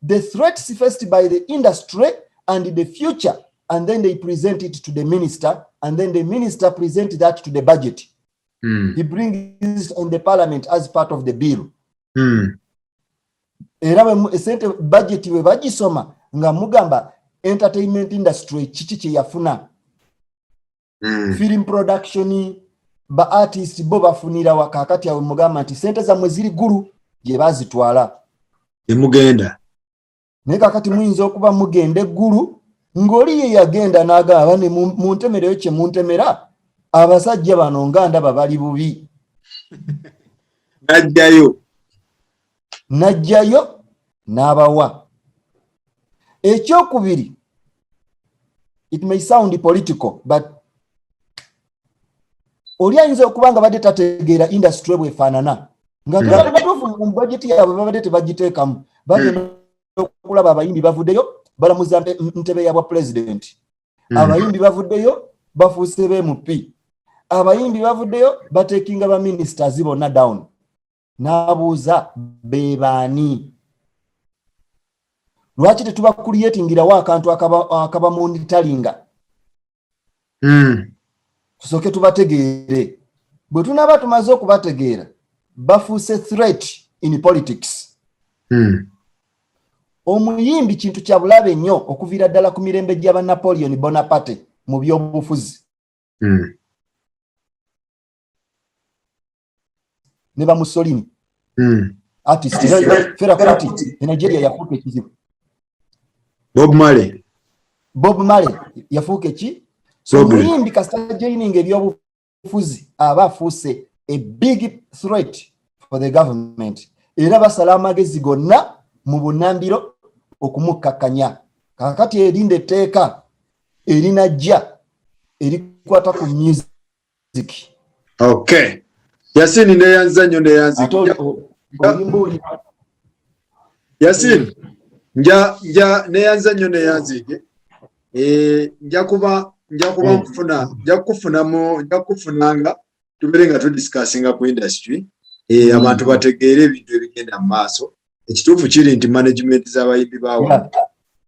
the threats faced by the industry, and the future. And then they present it to the minister, and then the minister presents that to the budget. He brings it on the parliament as part of the bill. Era sente budget we bagisoma nga mugamba entertainment industry kiki kye yafuna. Film production ba artist bo bafunira wakakati awe mugamba nti sente zamwe ziri guru gye bazitwala. Emugenda. Ne kakati muyinza okuba mugende guru ngoli ye yagenda n'agamba ne muntemereyo kye muntemera abasajja bano nganda babali bubi. Najjayo n'abawa. Ekyokubiri, it may sound political but oli ayinza okuba nga badde tategeera industry bwefaanana nga tebatuufu mu budget yaabwe babadde tebagiteekamu bagenda okulaba abayimbi bavuddeyo balamuza ntebe ya bwa president. Abayimbi bavuddeyo bafuuse b'MP. Abayimbi bavuddeyo batekinga ba ministers bonna down. N'abuuza bebaani. Lwaki tetuba creatingirawo akantu akaba monitoringa? Tusooke tubategeere. Bwe tunaba tumaze okubategeera bafuuse threat in politics. Omuyimbi kintu kya bulabe nnyo okuviira ddala ku mirembe gy'aba Napoleon Bonaparte mu by'obufuzi. Ne ba Mussolini. Artist Fela Kuti Nigeria yafuuka ekizibu. Bob Marley yafuuka eki? So omuyimbi kasita joining eby'obufuzi aba afuuse a big threat for the government. Era basala amagezi gonna mu bunambiro okumukkakanya. Kakati erinde etteeka erinajja erikwata ku music. Okay. Yasin neyanza nnyo neyanzi. Yasin nja neyanza nnyo neyanzige. Nja kufunanga tubere nga tudiscussinga ku industry. Abantu bategeere ebintu ebigenda mu maaso. Ekituufu kiri nti management z'abayimbi baawo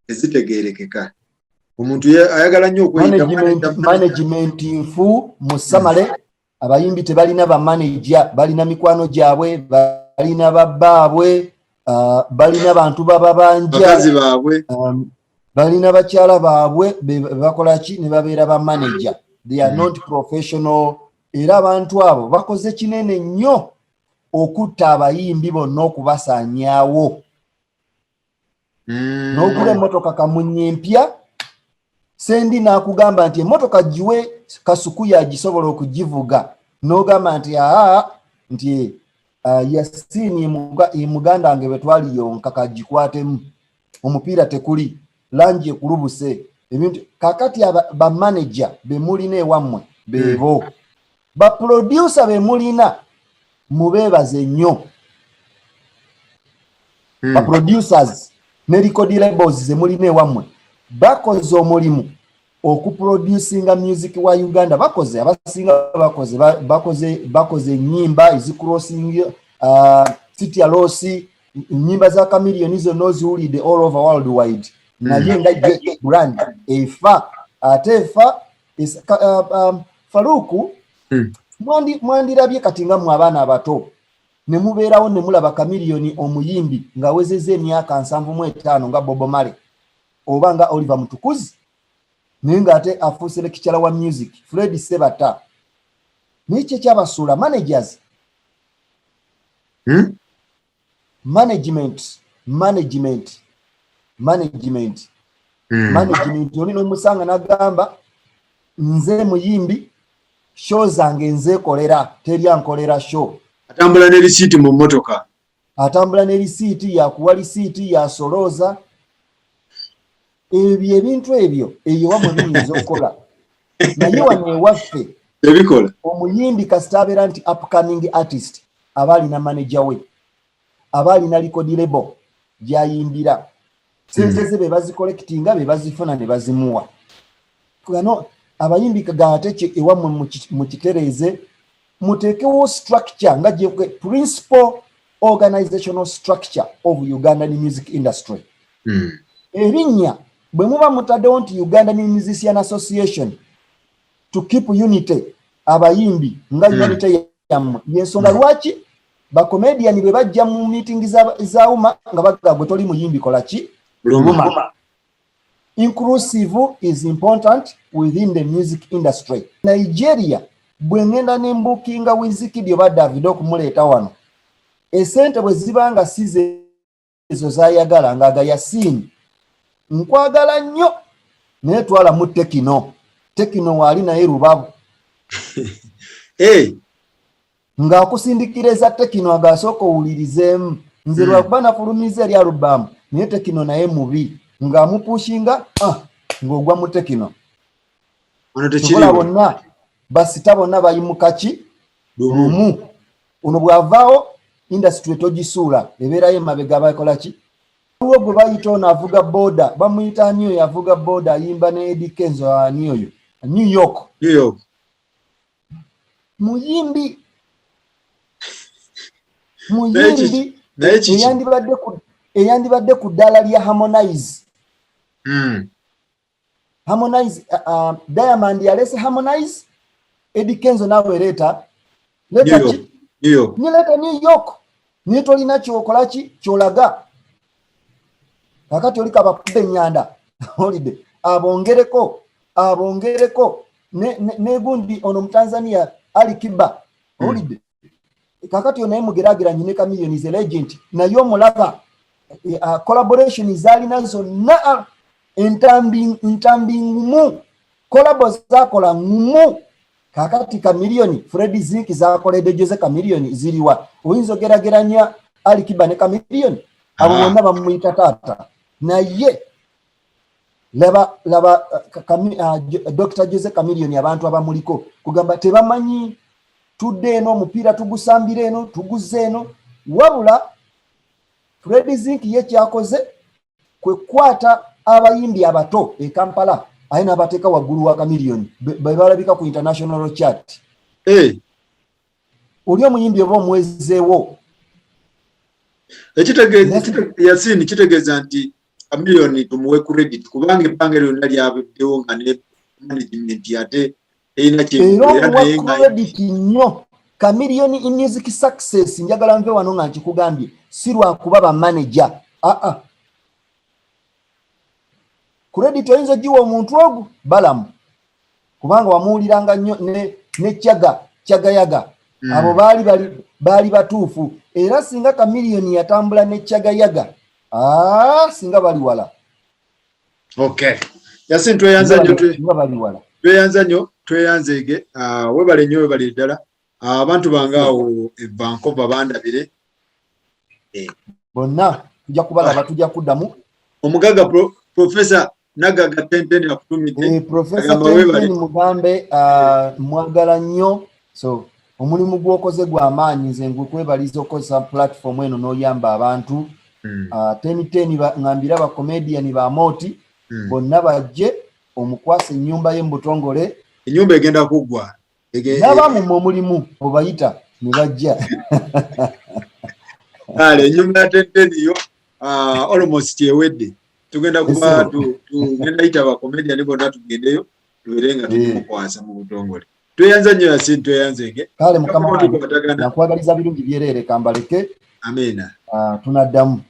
ezitegeerekeka. Omuntu ayagala nnyo okweyita management nfu mu samale. Abayimbi tebalina ba manager, balina mikwano gyabwe, balina babbaabwe, balina bantu bababanja, bakazi baabwe, balina bakyala baabwe bakola ki ne babeera ba manager. They are not professional. Era abantu abo bakoze kinene nnyo okutta abayimbi bonna okubasaanyaawo. N'ogula emmotoka kamunye mpya, sendi n'akugamba nti emmotoka giwe kasuku yagisobola okugivuga. N'ogamba nti nti Yasin muganda wange bwe twali yonka kagikwatemu. Omupiira tekuli, langi ekulubuse. Ebintu kakati ba manager be mulina ewammwe beebo. Ba producer be mulina mubeebaze nnyo. Ba producers ne record labels ze mulina ewammwe bakoze omulimu okuproducinga music wa Uganda. Abasinga bakoze nyimba ezicrossing city alosi, nyimba za Chameleone zonna oziwulidde all over worldwide. Naye nga brand efa ate efa Faruku mwandirabye kati nga mu abaana abato ne mubeerawo ne mulaba Chameleone omuyimbi nga wezeze emyaka 75 nga Bob Marley oba nga Oliver Mutukuzi, naye ng'ate afuuse lecturer wa music Fred Sebata. N'ekyo kyabasuula managers. Management oli n'omusanga n'agamba nze muyimbi show zange nze kolera, teri ankolera show. Atambula ne receipt mu mmotoka. Atambula ne receipt yakuwa receipt yasolooza. Ebyo ebintu ebyo eyo wamwe biyinza okukola. Naye wano ewaffe ebikola omuyimbi kasita abeera nti upcoming artist aba alina manager we, aba alina record label gy'ayimbira. Sente ze be bazikollectinga be bazifuna ne bazimuwa. Kano abayimbi kagate ewammwe mu kitereeze muteekewo structure nga gye principal organizational structure of Ugandan music industry. Erinnya bwe muba mutaddewo nti Ugandan Musician Association to keep unity abayimbi nga unity yammwe yensonga lwaki bakomediani bwe bajja mu meeting za umma nga bagagwe toli muyimbi kola ki luma. Inclusive is important within the music industry. Nigeria bwe ngenda ne mbukinga Wizkid oba Davido okumuleeta wano, esente bwe zibanga size ezo zayagala nga Yasin nkwagala nnyo naye twala mu Tekino wali naye Rubavu ng'akusindikiriza Tekino agasooka owulirizeemu nze lwakuba nafulumiza eri alubamu naye Tekino naye mubi ng'amupushinga ng'ogwa mu Tekino. Tukola bonna basita bonna bayimuka ki lumu. Ono bw'avaawo industry togisuula ebeerayo emabega bakola ki gwe bayita ono avuga boda bamuyita ani oyo avuga boda ayimba ne Eddie Kenzo ani oyo New York muyimbi eyandibadde ku ddala lya Harmonize Harmonize Diamond yalese Harmonize Eddie Kenzo nawe leta New York ni tolina kyokola ki kyolaga kakati oli kabakubbe ennyanda holiday abongereko ne gundi ono mu Tanzania Ali Kiba holiday kakati onaye mugeraageranye ne Chameleone ze legend naye omulaba collaboration zalina zonna entambi ngumu collabo zakola ngumu kakati Chameleone Freddy Zinc zakoledde Jose Chameleone ziriwa oyinza ogerageranya Ali Kiba ne Chameleone abo bonna bamuyita taata naye laba Dr. Jose Chameleone abantu abamuliko kugamba tebamanyi tudde eno omupiira tugusambira eno tuguze eno wabula Freddy Zinc ye kyakoze kwe kwata abayimbi abato e Kampala ayina abateeka waggulu wa Chameleone balabika ku international chart oli omuyimbi oba omwezeewo Yasin kitegeeza nti Chameleone tumuwe credit kubanga ebbanga lyonna lyabaddewo nga ne management ate erina credit nnyo Chameleone in music success njagala nve wano nga nkikugambye si lwakuba bamanager credit oyinza giwa omuntu ogu balamu kubanga wamuwuliranga nnyo ne Kyagayaga abo baali batuufu era singa Chameleone yatambula ne Kyagayaga singa bali wala Yasin tweyanza nnyo tweyanzeege webale nnyo webale ddala abantu bange awo e Vancouver bandabire bonna tujja kubalaba tujja kuddamu omugaga Professor Nagaga Tenten akutumidde Professor Tenten mugambe mwagala nnyo so omulimu gwokoze gw'amaanyi nze nkwebaliza okozesa platform eno n'oyamba abantu Tenten ngambira ba comedian ba Moti bonna bajje omukwasa ennyumba ye mbutongole ennyumba egenda kuggwa n'abamu omulimu obayita ne bajja ennyumba ya Tenten yo almost ewedde tugenda kuba tugenda yita ba comedian bonna tugendeyo tubeere nga tumukwasa mu butongole tweyanza nnyo Yasin tweyanzenge kale mukama wange nakwagaliza birungi byerere kambaleke amena tunaddamu